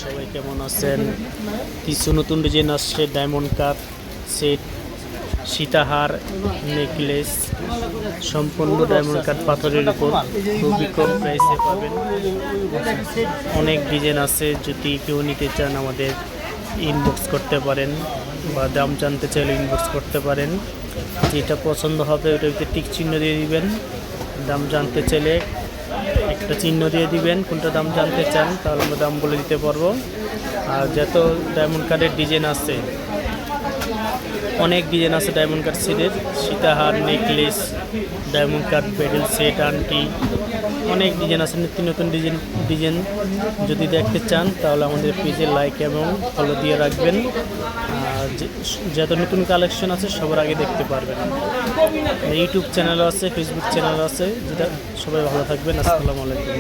সবাই কেমন আছেন? কিছু নতুন ডিজাইন আসছে, ডায়মন্ড কাট সেট, সীতাহার, নেকলেস, সম্পূর্ণ ডায়মন্ড কাট পাথরের উপর খুবই কম প্রাইসে পাবেন। অনেক ডিজাইন আছে, যদি কেউ নিতে চান আমাদের ইনবক্স করতে পারেন, বা দাম জানতে চাইলে ইনবক্স করতে পারেন। যেটা পছন্দ হবে ওটার ভিতরে টিক চিহ্ন দিয়ে দিবেন। দাম জানতে চাইলে একটা চিহ্ন দিয়ে দিবেন কোনটা দাম জানতে চান, তাহলে আমরা দাম বলে দিতে পারবো। আর যত ডায়মন্ড কার্ডের ডিজাইন আছে, অনেক ডিজাইন আছে ডায়মন্ড কার্ড সেটের, সীতাহার, নেকলেস, ডায়মন্ড কার্ড বেডেল সেট, আংটি, অনেক ডিজাইন আছে, নিত্য নতুন ডিজাইন যদি দেখতে চান তাহলে আমাদের পেজে লাইক এবং ফলো দিয়ে রাখবেন। যত নতুন কালেকশন আছে সবার আগে দেখতে পারবেন। ইউটিউব চ্যানেলও আছে, ফেসবুক চ্যানেলও আছে, যেটা সবাই ভালো থাকবেন। আসসালামু আলাইকুম।